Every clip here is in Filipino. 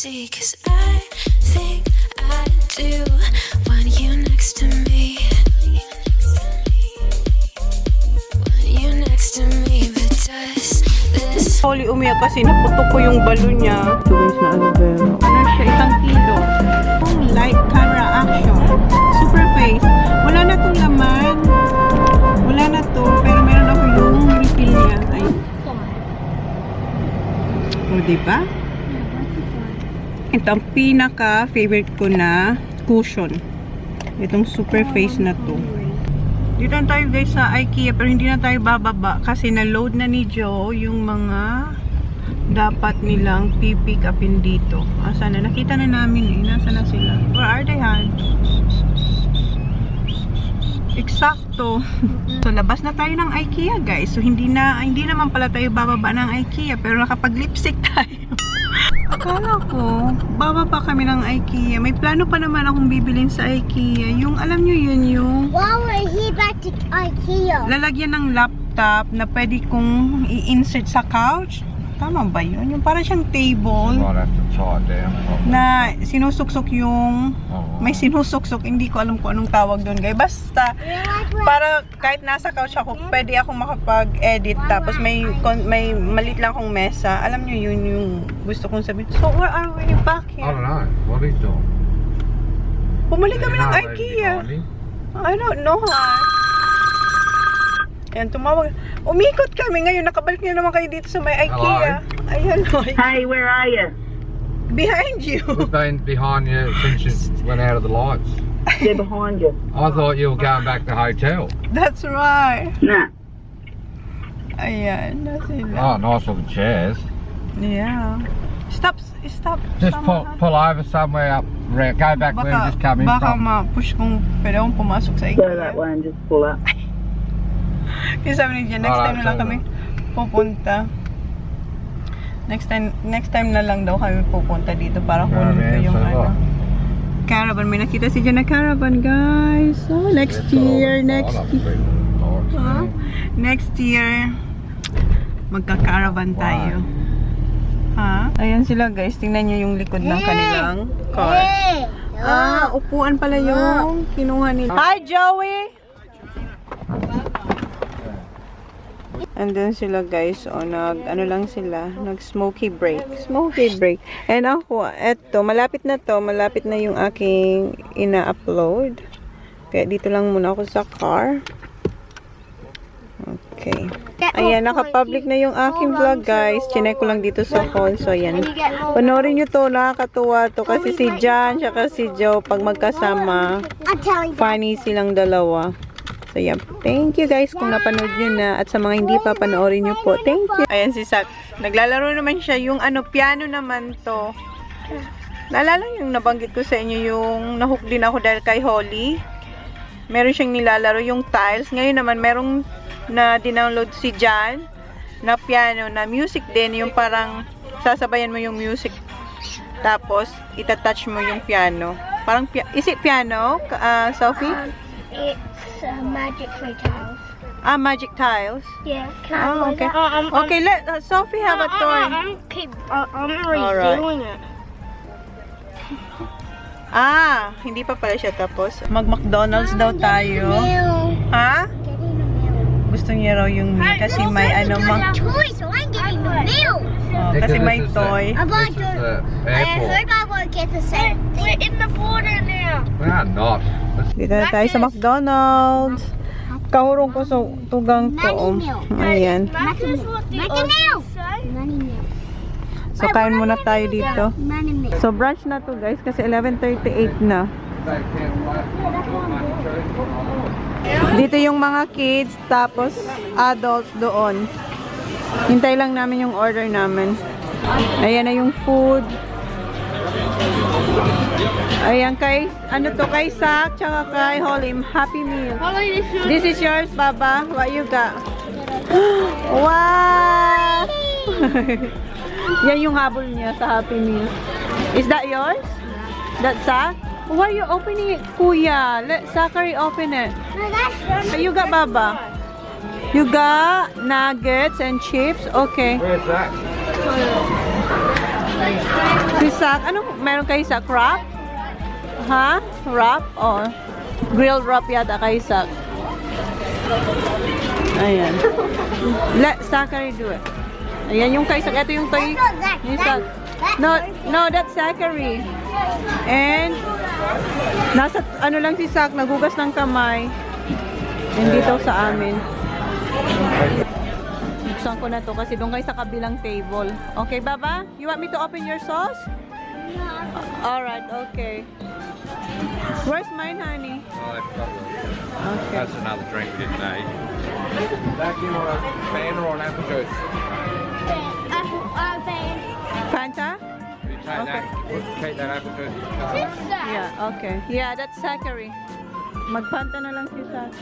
see, 'cause I think I do want you next to me. Want you next to me, but does this Holy, umiyak kasi naputok ko yung balon niya. Ito guys na aloe vera. Ano siya? 1 kilo. Light camera action. Super face. Wala na tong laman. Wala na to. Pero meron ako yung refill niya. Ay. O, diba? Ito ang pinaka-favorite ko na cushion. Itong super face na to. Dito na tayo guys sa IKEA pero hindi na tayo bababa kasi na-load na ni Joe yung mga dapat nilang pipick upin dito. Asa na? Nakita na namin eh. Nasa na sila? Where are they, Han? Eksakto. So labas na tayo ng IKEA guys. So hindi naman pala tayo bababa ng IKEA pero nakapag-lipstick tayo. Akala ko, bababa kami ng IKEA. May plano pa naman akong bibilin sa IKEA. Yung, alam nyo yun, yung Wow, we're here back to IKEA. lalagyan ng laptop na pwede kong i-insert sa couch. Tama ba yun? Yung parang siyang table na sinusuksok yung may sinusuksok. Hindi ko alam kung anong tawag doon guys. Basta, para kahit nasa couch ako, pwede akong makapag-edit. Tapos may malit lang akong mesa. Alam nyo yun yung gusto kong sabihin. So, where are we back here? I don't know. What are you doing? Bumalik kami ng IKEA. I don't know, ha? Ayan, tumawag. Umikot kami ngayon. Nakabalik na naman kayo dito sa may IKEA. Ayan, Lloyd. Hey, where are you? Behind you. We've been behind you since you went out of the lights. They're behind you. I thought you were going back to the hotel. That's right. Nah. Ayan, na sila. Oh, nice little chairs. Yeah. Stop. Just pull over somewhere up. Go back where you just come in baka from. ma-push kung pwede akong pumasok sa Go that IKEA. way and just pull up. Kasi sabi ni Jen, next time na lang kami pupunta. Next time na lang daw kami pupunta dito para kunin ko yung ano. Caravan. May nakita si Jen na caravan, guys. Oh, next year. Next year, magka-caravan tayo. Ha? Ayan sila, guys. Tingnan nyo yung likod ng kanilang car. Ah, upuan pala yung kinuha nila. Hi, Joey! Andun sila guys, o ano lang sila, nag-smoky break. And ako, eto, malapit na yung aking ina-upload. Kaya dito lang muna ako sa car. Okay. Ayan, naka-public na yung aking vlog guys. Chinek ko lang dito sa phone. So, ayan. Panorin nyo to, nakakatuwa to. Kasi si Jan, saka si Joe, pag magkasama, funny silang dalawa. So, yeah. Thank you guys kung napanood nyo na. At sa mga hindi pa, panoorin nyo po. Thank you. Ayan si Sak. Naglalaro naman siya. Yung piano naman to. Naalala yung nabanggit ko sa inyo yung nahook din ako dahil kay Holly. Meron siyang nilalaro yung tiles. Ngayon naman, merong na dinownload si Jan na piano, na music din. Yung parang sasabayan mo yung music. Tapos, itatouch mo yung piano. Parang, is it piano, Sophie? It's magic tree tiles. Ah, magic tiles? Yeah. Oh, okay. Okay, let Sophie have a toy. I'm redoing it. Ah, hindi pa pala siya tapos. Mag-McDonald's daw tayo. Ha? Gusto niya raw yung meal kasi may ano Toy, so I'm getting the meal. Oh, kasi may toy. I'm going This is to. the I airport. heard I won't get the same thing. We're in the border now. We are not. Dito na tayo sa McDonald's. Kahurong ko sa tugang ko. Ayan. Money meal. Money meal. So, kain muna tayo dito. Money meal. So, brunch na to guys kasi 11:38 na. Dito yung mga kids, tapos adults doon. Hintay lang namin yung order namin. Ayan na yung food. Ayan kay, ano to, kay Sak, tsaka kay Holly, Happy Meal. This is yours, Baba. What you got? Wow! Yan yung habol niya sa Happy Meal. Is that yours? That's Sak? Why are you opening it, Kuya? Let Zachary open it. No, that's You got Baba. You got nuggets and chips. Okay. Where's that? Si Sak, ano meron kay Sak? Wrap? Ha? Wrap? Oh. Grilled wrap yata kay Sak. Ayan. Let Zachary do it. Ayan yung kay Sak. Ito yung kay Sak. No, that's Zachary. And nasa ano lang si Sak, nagugas ng kamay. And dito sa amin. Buksan ko na to kasi doon kayo sa kabilang table. Okay, Baba? You want me to open your sauce? Alright, okay. Where's mine, honey? Okay. That's another drink we didn't need. Back you want a Fanta or an apple juice? Fanta? You take that apple juice. Yeah, okay. Yeah, that's Zachary. Magpanta na lang si Zach.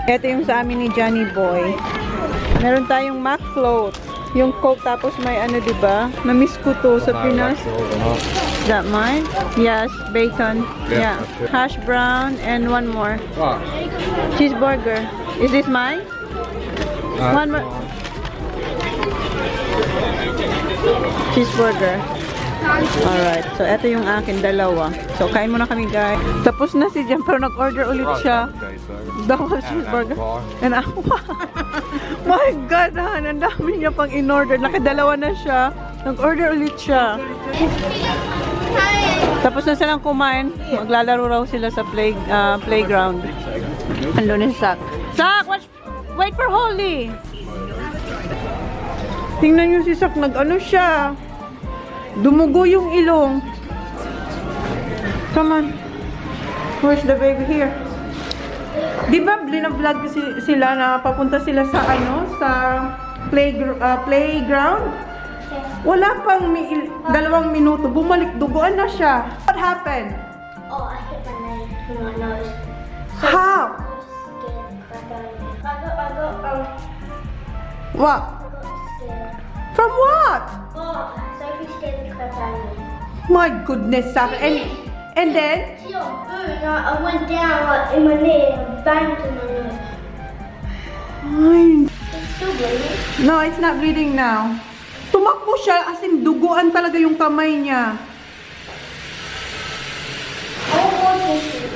Ito yung sa amin ni Johnny Boy. Meron tayong Mac Float. Yung Coke tapos may ano, diba? Na-miss ko to sa Pinas. Is that mine? Yes, bacon. Yeah. Hash brown and one more. What? Cheeseburger. Is this mine? One more. Cheeseburger. Alright. So, ito yung akin, dalawa. So, kain muna kami, guys. Tapos na si Jem, pero nag-order ulit siya. Double cheeseburger. And ako. My God, Han. Ang dami niya pang in-order. Nakadalawa na siya. Nag-order ulit siya. Tapos na silang kumain. Maglalaro raw sila sa playground. Andun na si Sak. Sak, wait for Holly. Tingnan niyo si Sak. Nag-ano siya. Dumugo yung ilong. Come on. Where's the baby? Here. Di ba blina-vlog sila na papunta sila sa ano? Sa playground? Wala pang 2 minuto. Bumalik. Duguan na siya. What happened? Oh, I hit my nose with my nose. How? What? I got scared. From what? Oh, Sophie scared the crap out of me. My goodness, Sak. And then? She got booed and I went down like in my knee and banged in my nose. Ay. It's still bleeding. No, it's not bleeding now. Tumakbo siya as in duguan talaga yung kamay niya. I want more tissue.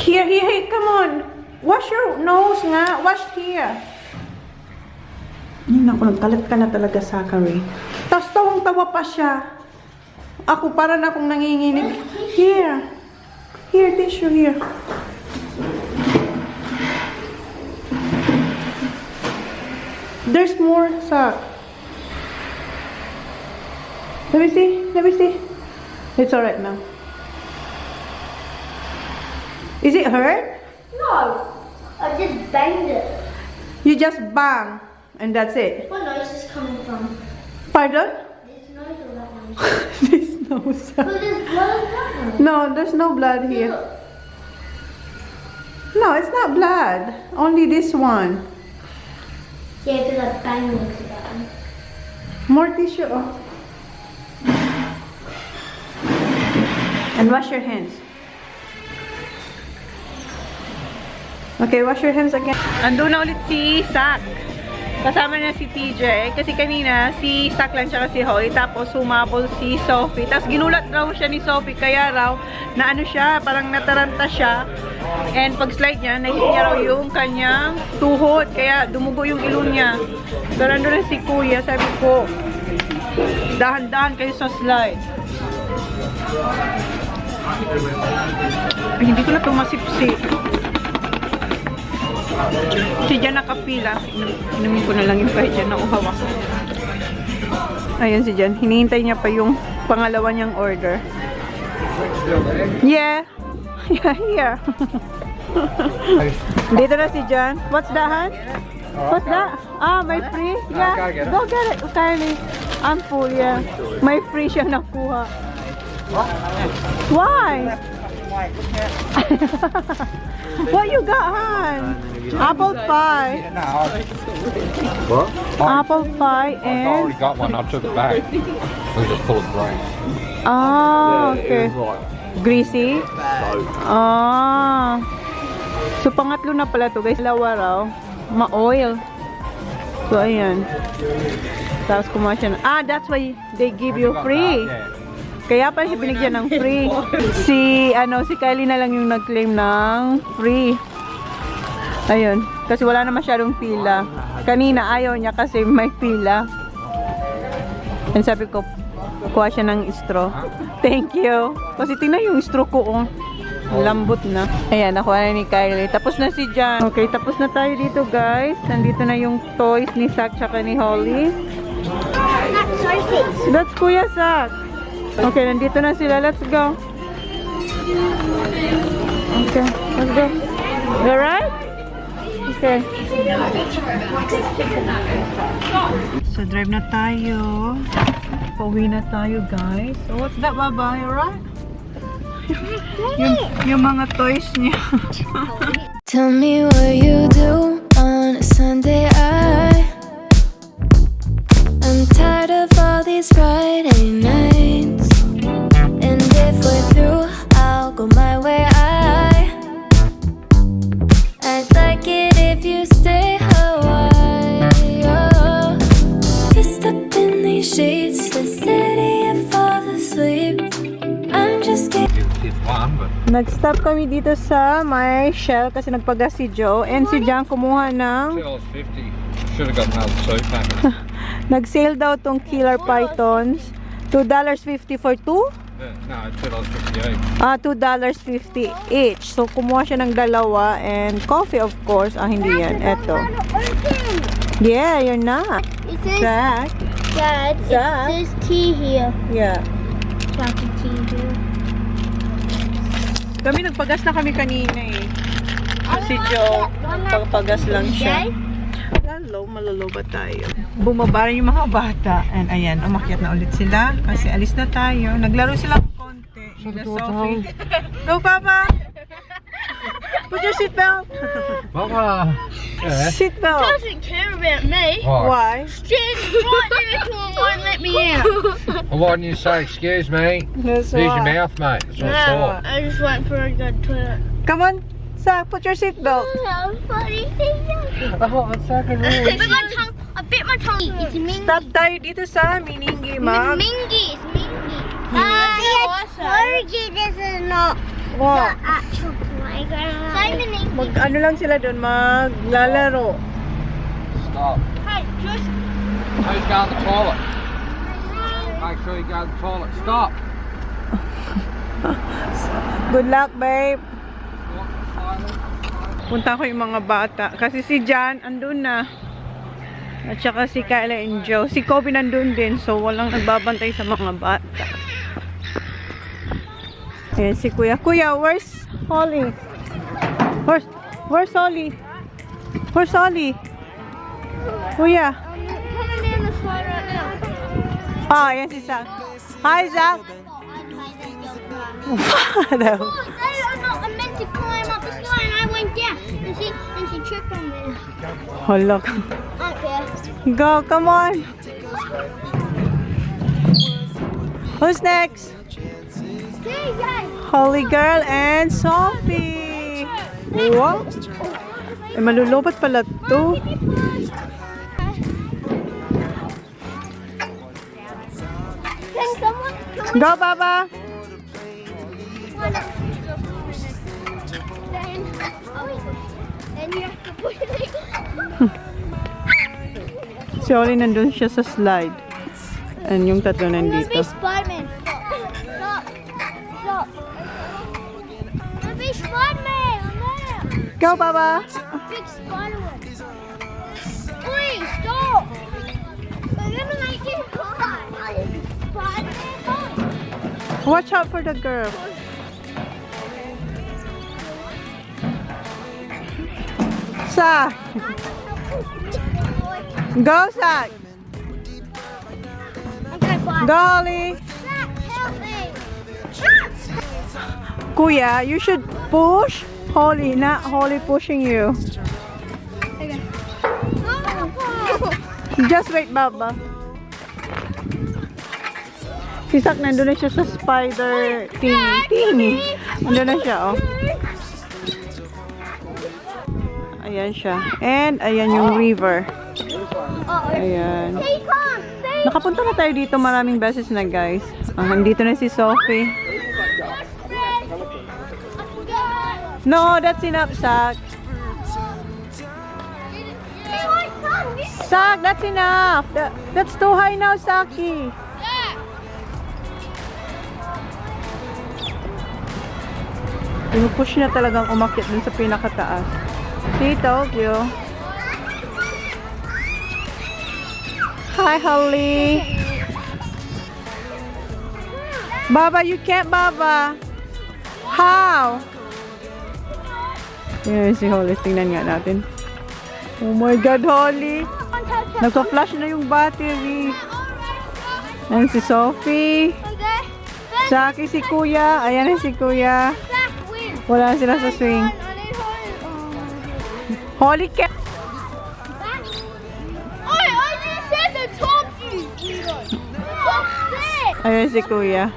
Here, come on. Wash your nose nga. Wash here. Ay, naku, nagkalat ka na talaga, Zachary. Tapos tawang-tawa pa siya. Ako, para na akong nanginginig. Here. Here, tissue here. There's more, Zach. Let me see. Let me see. It's alright now. Is it hurt? No, I just banged it. You just bang. And that's it. What nose is coming from? Pardon? This nose or that nose? This nose. But there's blood in that nose. No, there's no blood here. Look. No, it's not blood. Only this one. Yeah, because I banged into that one. More tissue. Oh. And wash your hands. Okay, wash your hands again. Ando na ulit si Sak. Kasama na si TJ. Kasi kanina, si Sak lang siya si Hoy. Tapos sumabol si Sophie. Tapos ginulat raw siya ni Sophie. Kaya raw, na ano siya, parang nataranta siya. And pag slide niya, nahit niya raw yung kanyang tuhod. Kaya dumugo yung ilong niya. So, nandun na si Kuya. Sabi ko, dahan-dahan kayo sa slide. Ay, hindi ko na ito masipsip. Si Jan nakapila. Inumin ko na lang yung kahit Jan na uhaw ako. Ayan si Jan. Hinihintay niya pa yung pangalawa niyang order. Yeah. Yeah, here. Dito na si Jan. What's that, Han? What's that? Ah, my free? Yeah. Go get it. Kylie. I'm full, yeah. My free siya nakuha. Why? What you got, Han? Apple pie. What? Apple pie I've and... already got one. I took it back. It was just full of grain. Ah, It okay. was like Greasy? soaked. Ah. So, pangatlo na pala to guys. Dalawa raw. Ma-oil. So, ayan. Tapos kumain siya na. Ah, that's why they give you free. Kaya pa siya binigyan ng free. Si Kylie na lang yung nag-claim ng free. Ayun. Kasi wala na masyadong pila. Kanina ayaw niya kasi may pila. And sabi ko, kuha siya ng straw. Thank you. Kasi tingnan yung straw ko, oh. Lambot na. Ayan, nakuha na ni Kylie. Tapos na si Jan. Okay, tapos na tayo dito, guys. Nandito na yung toys ni Zach tsaka ni Holly. That's Kuya Zach. Okay, nandito na sila. Let's go. Okay, let's go. Alright? Okay. So, drive na tayo. Pauwi na tayo, guys. So, what's that, Baba? Alright? yung mga toys niya. Tell me what you do on a Sunday. I'm tired of all these Friday nights, and if we're through, I'll go my way. I'd like it if you stay a while. Just up in these sheets, the city and fall asleep. I'm just getting. Nag-stop kami dito sa may Shell kasi nagpagas si Joe and si Jan kumuha ng $2.50. Should have got another 2 packets. nag-sale daw tong killer pythons. $2.50 for 2? No, $2.50 each. $2.50 each. So kumuha siya ng dalawa and coffee of course. Hindi yan. Eto. Yeah, you're not. It says, Zach. Dad, Zach. it says tea here. Yeah. Chocolate tea here. Kami nagpagas na kami kanina eh. Si Joe, pagpagas lang siya. Malalo ba tayo? Bumaba rin yung mga bata. And ayan, umakyat na ulit sila. Kasi alis na tayo. Naglaro sila ng konti. Sila Sophie. Go, Papa! Put your seatbelt. Papa! Yeah. Seatbelt. Doesn't care about me. Why? Stand right there till it won't let me out. Well, why didn't you say, excuse me? That's Use your why. mouth, mate. That's what it's for. I just went for a good toilet. Come on, Zach, put your seatbelt. Oh, funny thing. Oh, it's so rude. I bit my tongue. It's Mingy. Stop tayo dito sa Miningi, Ma'am. Mingy. It's Mingy. This is not Wow. actual playground. Say Mingy. Ano lang sila doon, maglalaro. Stop. Hey, just. Who's going to the toilet? Make sure you go to the toilet. Stop. Good luck, babe. Punta ko yung mga bata. Kasi si Jan, andun na. At saka si Kyla and Joe. Si Kobe nandun din. So, walang nagbabantay sa mga bata. Ayan, si Kuya. Kuya, where's Holly? Where's Holly? Where's Holly? Kuya. Coming down the slide right now. Ah, ayan si Zach. Hi, Zach. Hello. Oh, I'm not meant to climb up the slide and I went down. And she tripped on me. Hala. Okay. Go, come on. Who's next? Hey, guys. Holly girl and Sophie. Wow. Eh, malulubat pala to. Can someone Go, Baba. Then you have to push it. Si Holly nandun siya sa slide. And yung tatlo nandito. Be Spider-Man. Stop. Stop. Be Spider-Man. I'm there. Go, Baba. Big Spider-Man. Please stop. We're gonna make it hard. Spider-Man. Watch out for the girl. Zach. Go, Zach. Okay, bye. Go, Holly. Zach, help me. Kuya, you should push Holly, not Holly pushing you. Okay. Just wait, Baba. Si Zach nandun na siya sa spider thingy. Nandun na siya, oh. Ayan siya. And ayan yung river. Ayan. Stay calm. Stay Nakapunta na tayo dito maraming beses na, guys. Nandito na si Sophie. No, that's enough, Sak. Sak, that's enough. That's too high now, Saki. Pinupush na talagang umakyat dun sa pinakataas. See, told you. Hi, Holly. Baba, you can't, Baba. How? Yan si Holly. Tingnan nga natin. Oh my God, Holly. Nagpa-flash na yung battery. Ayan si Sophie. Saki si Kuya. Ayan si Kuya. Wala sila sa swing. Holly can't. Ayan si Kuya.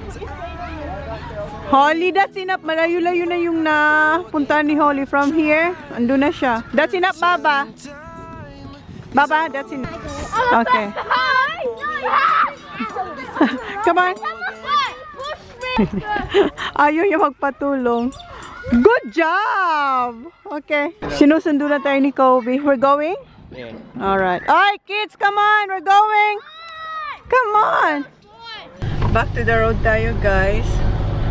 Holly, that's enough. Malayo-layo na yung napunta ni Holly from here. Ando na siya. That's enough, Baba. Baba, that's enough. Okay. Come on. Ayaw niya magpatulong. Good job! Okay. Sinusundo na tayo ni Kobe. We're going? Yeah. Alright. Alright, kids, come on. We're going. Come on. Back to the road tayo, guys.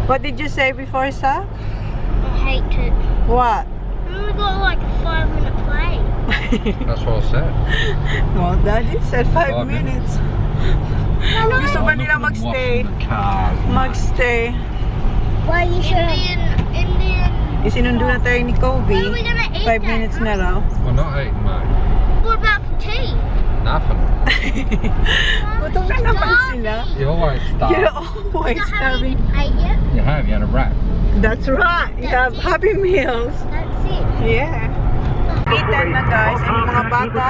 What did you say before, Sa? I hate it. What? We only got like a 5-minute play. That's what I said. Well, Daddy said 5 minutes. Gusto ba nila I'm magstay? washing the cars. Magstay. Why you should Indian. Isinundo na tayo ni Kobe. When are we gonna eat 5 minutes na raw. We're not eating, mate. What about for tea? Nothing. Gutom na naman sila. You always You're starve. always Have starving. you ate yet? You have. You had a wrap. That's right. You have Happy Meals. That's it. Yeah. Bitan na, guys. Ang mga bata.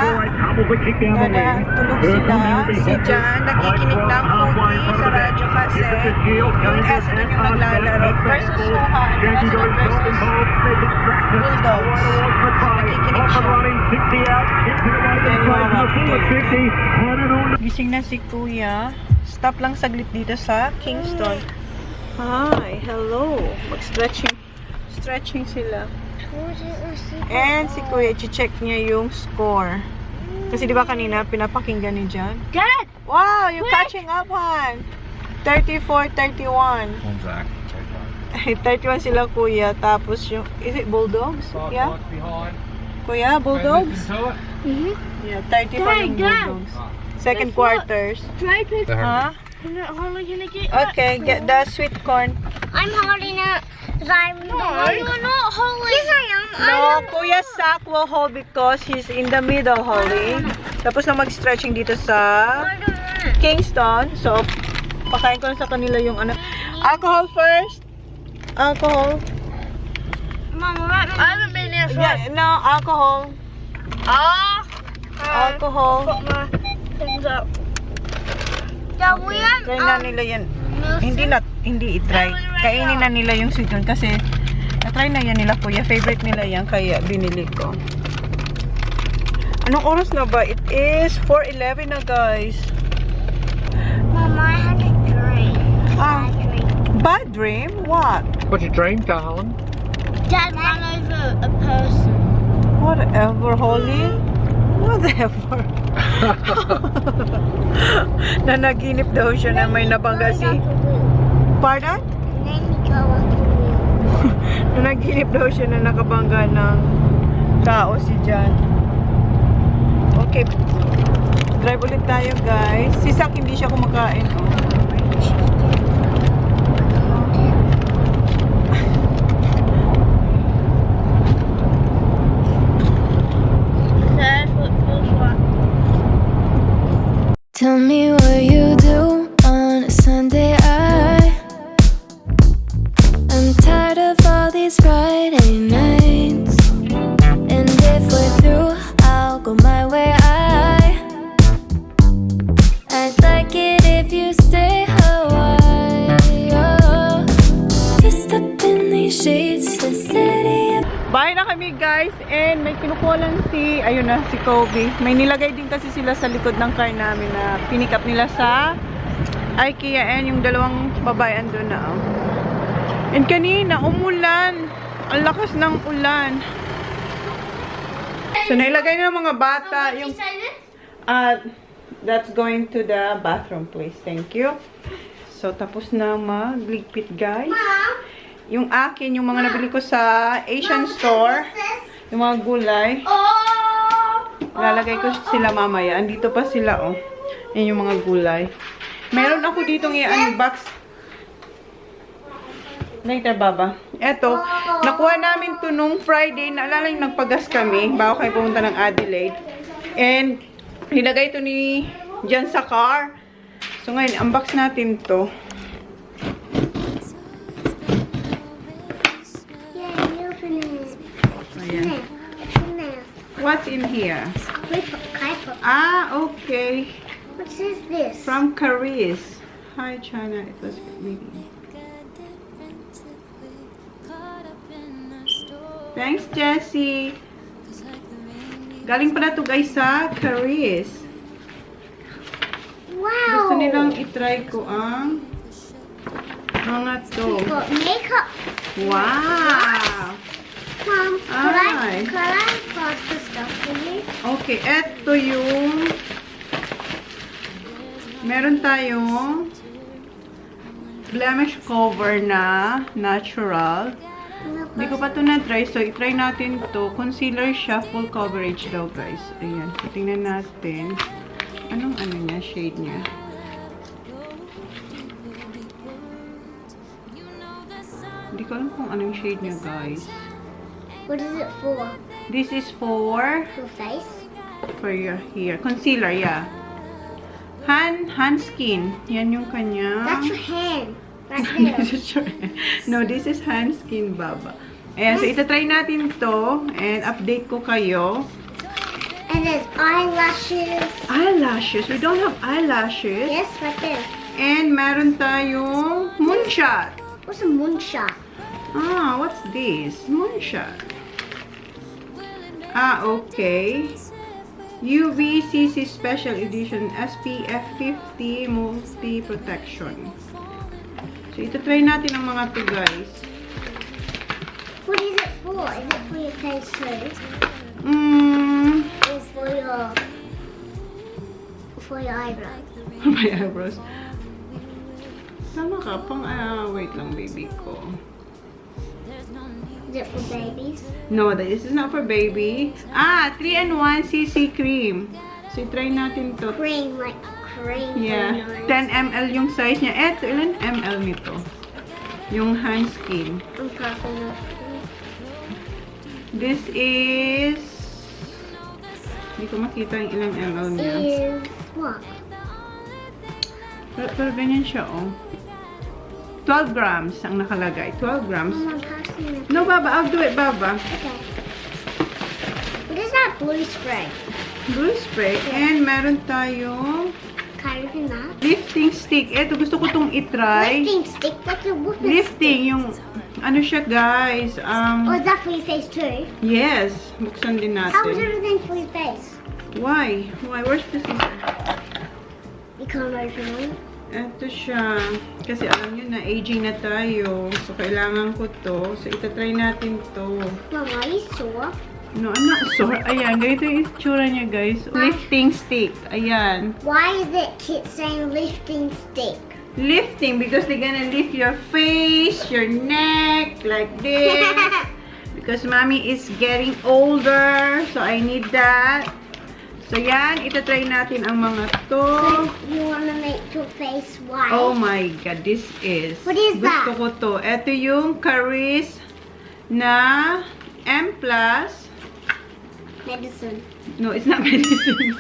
Tulog sila. Si Jan, nakikinig ng 40 sa radyo kasi yung Essendon yung naglalaro versus Suha. Yung Essendon versus Bulldogs. So, nakikinig siya. Gising na si Kuya. Stop lang saglit dito sa Kingston. Hi, hello. Stretching sila. And si Kuya, i-check niya yung score. Kasi di ba kanina, pinapakinggan ni Jan? Dad! Wow, you're catching up, Han! 34-31. One's that. 31 sila, Kuya. Tapos yung, is it Bulldogs? Yeah? Behind. Kuya, Bulldogs? Mm-hmm. Yeah, 30 for yung Bulldogs. Second quarters. Huh? Holly, gonna get Okay, get the sweet corn. I'm holding it. No, you're not holding. Yes, I am. No, Kuya Sak will hold because he's in the middle, Holly. Tapos na mag-stretching dito sa Kingston. So, pakain ko na sa kanila yung ano. Alcohol first. Alcohol. Mom, I haven't been there for Yeah, no, alcohol. Alcohol. Got my things up. Dad, we have Try na nila yan. Hindi i-try. Kainin na nila yung sweet corn kasi na-try na yan nila, Kuya. Favorite nila yan kaya binili ko. Anong oras na ba? It is 4:11 na, guys. Mom, I had a dream. Bad dream? What? What's your dream, darling? Dad ran over a person. Whatever, Holly. Whatever. Na naginip daw siya na may nabangga si... Pardon? Then he go on the wheel. Na naginip daw siya na nakabangga ng tao si Jan. Okay. Drive ulit tayo, guys. Si Sak hindi siya kumakain. Oh. Tell me what you do on a Sunday. I'm tired of all these Friday nights. And if we're through, I'll go my way. I'd like it if you kinukuha lang ayun na, si Kobe. May nilagay din kasi sila sa likod ng car namin na pinick up nila sa IKEA. And yung dalawang babae andun na. Oh. And kanina, umulan. Ang lakas ng ulan. So, nailagay na ng mga bata. Yung, that's going to the bathroom, please. Thank you. So, tapos na magligpit, guys. Yung akin, yung mga nabili ko sa Asian store, yung mga gulay, lalagay ko sila mamaya. Andito pa sila, oh. Yan yung mga gulay. Meron ako ditong i-unbox. Later, Baba. Eto, nakuha namin to nung Friday. Naalala yung nagpagas kami bago kayo pumunta ng Adelaide. And, nilagay to ni dyan sa car. So, ngayon, unbox natin to. Ayan. What's in here? Ah, okay. What is this? From Charis. Hi, Chona. It was reading. Thanks, Jessie. Galing pala to guys sa Charis. Wow. Gusto nilang itry ko ang mga to. Got makeup. Wow! Mom, Ay. could I put the stuff in here? Okay, eto yung meron tayong blemish cover na natural. Hindi ko pa ito na-try. So, i-try natin to. Concealer siya. Full coverage daw, guys. Ayan. Tingnan natin. Anong ano niya? Shade niya. Hindi ko alam kung anong shade niya, guys. What is it for? This is for For face? for your hair. Concealer, yeah. Hand skin. Yan yung kanya. That's your hand. Right there. This is your hand. No, this is hand skin, Baba. Ayan, so itatry natin to and update ko kayo. And there's eyelashes. Eyelashes. We don't have eyelashes. Yes, right there. And meron tayong moonshot. What's a moonshot? Ah, what's this? Moonshot. Ah, okay. UVCC Special Edition SPF 50 Multi Protection. So, itatry natin ang mga to, guys. What is it for? Is it for your face too? Or for your eyebrows? My eyebrows. Tama ka, wait lang, baby ko. Is it for babies? No, this is not for baby. Ah, 3-in-1 CC cream. So, try natin to. Cream, like cream. Yeah, 10 ml yung size niya. Eto, ilan ml nito? Yung hand skin. I'm talking about. This is... Hindi ko makita yung ilang ml niya. Is what? Pero ganyan siya, oh. 12 grams ang nakalagay. 12 grams. I'm passing it. No, Baba. I'll do it, Baba. Okay. What is that blue spray? Blue spray. And meron tayong Kind of in that. lifting stick. Eto, gusto ko itong itry. Lifting stick. That's a whooping Lifting. Yung, ano siya, guys. Oh, is that for your face too? Yes. Buksan din How is natin. everything for your face? Why? Why? Where's the scissor? You can't open it. Ito siya. Kasi alam nyo na, aging na tayo. So, kailangan ko to. So, itatry natin to. Mom, are you sore? No, I'm not sure. Ayan, ganito yung itsura niya, guys. Lifting stick. Ayan. Why is it keep saying lifting stick? Lifting, because they're gonna lift your face, your neck, like this. Because mommy is getting older. So, I need that. So, yan. Itatry natin ang mga to. You want to make your face white? Oh my God, this is... What is that? Gusto ko to. Ito yung Charis na M+. Medicine. No, it's not medicine.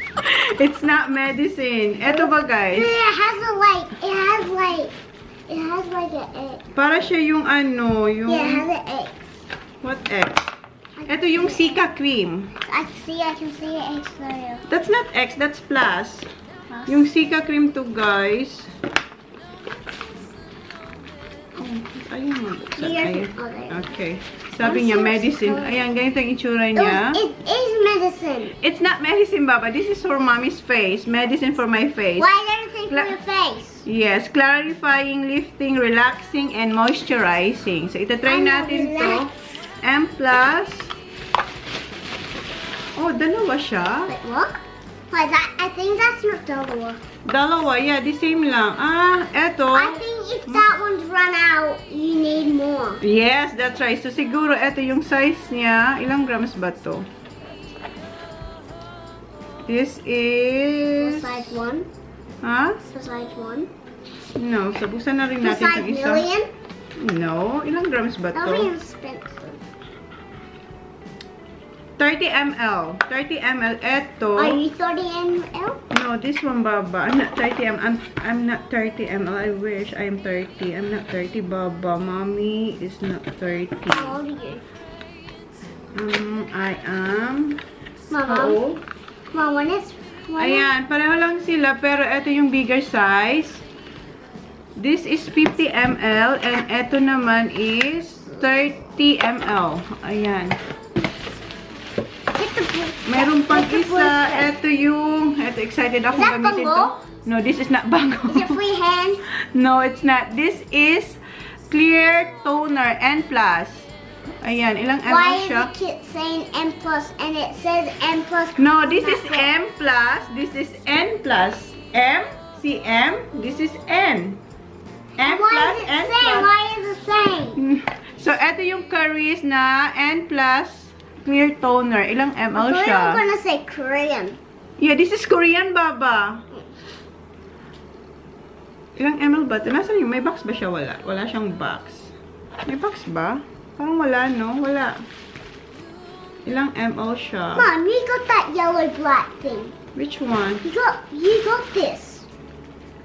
It's not medicine. Ito ba, guys? It has a like, it has like an egg. Para siya yung ano, yung... Yeah, it has an egg. What X? Ito yung Sika cream. I can see an egg there. That's not X, that's plus. Yung Sika cream to, guys. Oh, Ayun, mabuksan. Ayun. Oh, there. Okay. Sabi niya, medicine. Ayan, ganito ang itsura niya. It is medicine. It's not medicine, Baba. This is for mommy's face. Medicine for my face. Why is everything for your face? Yes, clarifying, lifting, relaxing, and moisturizing. So, itatry natin to. M+. Oh, dalawa siya. Wait, look. Why that? I think that's not double. Dalawa, yeah, the same lang. Ah, eto. I think if that one's run out, you need more. Yes, that's right. So, siguro, eto yung size niya. Ilang grams ba to? This is... Besides one. Ha? Besides one. No, sabusan na rin natin Besides itong isa. million. No, ilang grams ba That'll be to? expensive. 30 ml. 30 ml. Eto. Are you 30 ml? No, this one, Baba. I'm not 30 ml. I'm not 30 ml. I wish I'm 30. I'm not 30, Baba. Mommy is not 30. How old are you? I am... Mama. How old? Mama, when is... Ayan, pareho lang sila, pero ito yung bigger size. This is 50 ml, and ito naman is 30 ml. Ayan. Meron pang isa. Ito yung... Ito, excited ako Is that gamitin to. bango? No, this is not bango. Is it free hand? No, it's not. This is clear toner, N+. Ayan, ilang ml Why is siya? the kid saying M plus and it says M plus? No, this is not M+. This is N+. M, si M. This is N. M+, Why is it N+. saying? Why is it saying? So, ito yung Charis na N+. Clear toner. Ilang ml I thought you siya? were gonna say Korean. Yeah, this is Korean, Baba. Ilang ml ba ito? Nasaan yung? May box ba siya? Wala. Wala siyang box. May box ba? Parang wala, no? Wala. Ilang ml siya? Mom, you got that yellow black thing. Which one? You got this.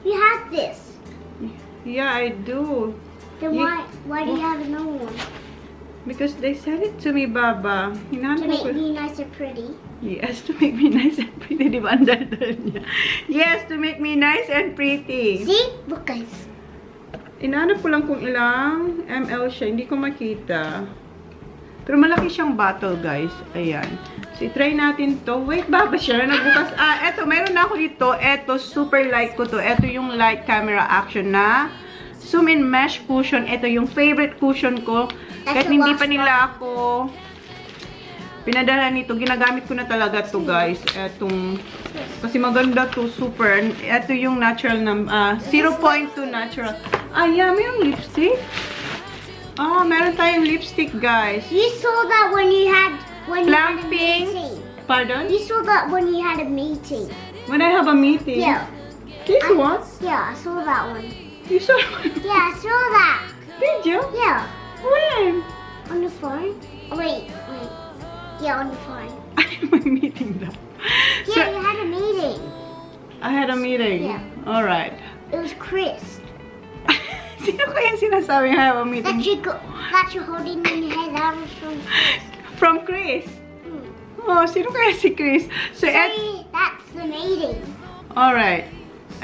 You have this. Yeah, I do. Then You- why do you have another one? Because they sent it to me, Baba. To Hinahanap make ko. me nice and pretty. Yes, to make me nice and pretty. Di ba ang daldal niya? Yes, to make me nice and pretty. See? Look guys. Inaanap ko lang kung ilang ml siya. Hindi ko makita. Pero malaki siyang bottle, guys. Ayan. So, i-try natin to. Wait, Baba, siya na nagbukas. Ah, eto. Mayroon na ako dito. Eto, super light ko to. Eto yung light camera action na zoom in mesh cushion. Ito yung favorite cushion ko. Kahit hindi pa nila ako pinadala nito, ginagamit ko na talaga to, guys. Etong, kasi maganda to, super. Ito yung natural na, 0.2 natural. Ah, yeah, mayroong lipstick. Oh, meron tayong lipstick, guys. You saw that when you had a Plumping. meeting. Pardon? You saw that when you had a meeting. When I have a meeting. Yeah. This one? Yeah, I saw that one. You saw Yeah, I saw that. Did you? Yeah. When? On the phone. Oh, wait. Yeah, on the phone. May meeting daw. Yeah, you had a meeting. I had a meeting. Yeah. Alright. It was Chris. Sino kaya sinasabing I have a meeting? That you're holding in your head. That was from. From Chris. Oh, sino kaya si Chris? So, See, that's the meeting. alright.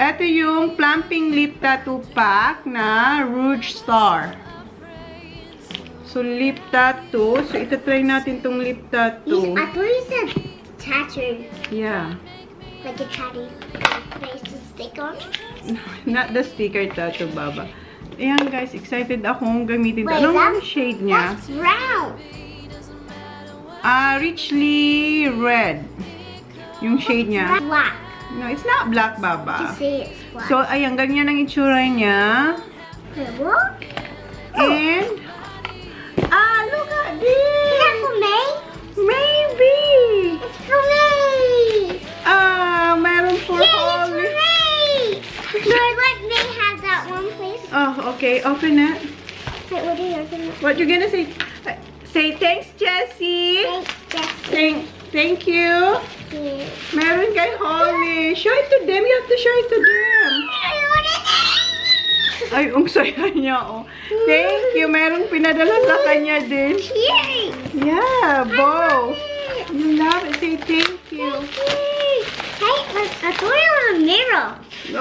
Ito yung plumping lip tattoo pack na Rouge Star. So, lip tattoo. So, itatry natin tong lip tattoo. I thought you said tattoo. Yeah. Like a tatty face to stick on. Not the sticker tattoo, Baba. Ayan, guys. Excited akong gamitin ito. Wait, Anong that's- shade niya? That's round. Richly red. Yung shade niya. Black. No, it's not black, You Baba. see it's black. So, ayan. Ganyan ang itsura niya. Wait, what? And, look at Is this! that for me? Maybe! It's for me. Meron for Yay, it's for Holly. me. No, let me have that one, please. Oh, okay. Open it. Wait, what do you open it? What you gonna say? Say thanks, Jessie. Thanks, Thank you. Jessie. Meron kay Holly. Show it to them. You have to show it to them. Ay, ang saya niya, oh. Thank you. Merong pinadala sa kanya din. Yay! Yeah, bow. You love it. Say thank you. Hey, I thought it was a mirror.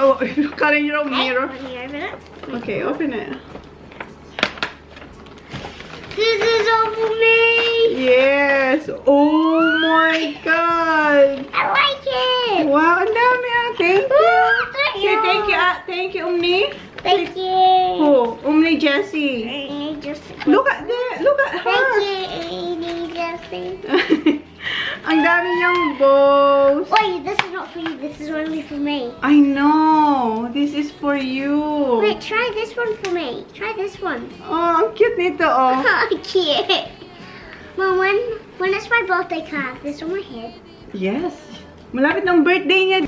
Oh, kala niyo raw mirror. Hey, let me open it. Okay, open it. This is all for me. Yes. Oh my God. I like it. Wow, ang dami ah. Thank you. Thank Say thank you. Thank you, Umni. Thank you. Oh, Umni Jessie. Look at that. Look at her. Thank you, Jessie. Ang dami niyang bows. Wait, this is not for you. This is only for me. I know. This is for you. Wait, try this one for me. Try this one. Oh, ang cute nito, oh. Cute. Mom, when it's my birthday, can I have this on my head? Yes. Malapit ng birthday niya.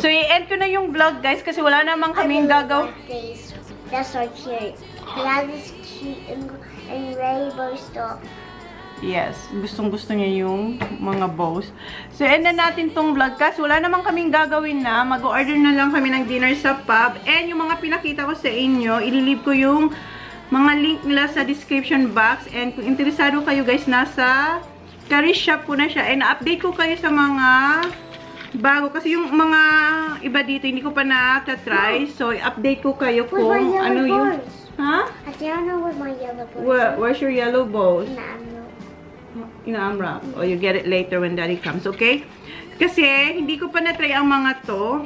So, i-end ko na yung vlog, guys, kasi wala namang kaming gagaw. These. That's so cute. I have this cute and rainbow stuff. Yes, gustong-gusto niya yung mga bows. So, end na natin tong vlog kasi wala namang kaming gagawin na. Mag-order na lang kami ng dinner sa pub. And yung mga pinakita ko sa inyo, ililib ko yung mga link nila sa description box. And kung interesado kayo guys, nasa Charis shop po na siya. And update ko kayo sa mga bago. Kasi yung mga iba dito, hindi ko pa na-try. So, update ko kayo kung ano yung... Ha? I don't know what my yellow bows Where's your yellow bows? Ina-unwrap. O, you get it later when daddy comes, okay? Kasi, hindi ko pa na-try ang mga to.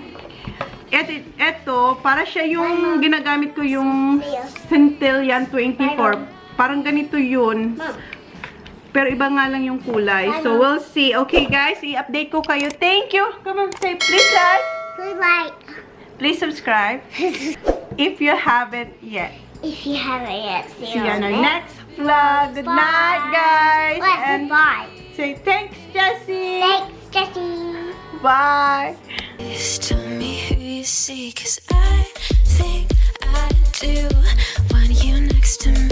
Eto, para siya yung ginagamit ko yung Centillion 24. Parang ganito yun. Pero iba nga lang yung kulay. So, we'll see. Okay, guys, i-update ko kayo. Thank you. Come on, say please like. Please like. Please subscribe. If you haven't yet. If you haven't yet, See you on our next vlog. Good night, guys. And bye. say thanks, Jessie. Thanks, Jessie. Bye. Please tell me who you see, 'cause I think I do want you next to me.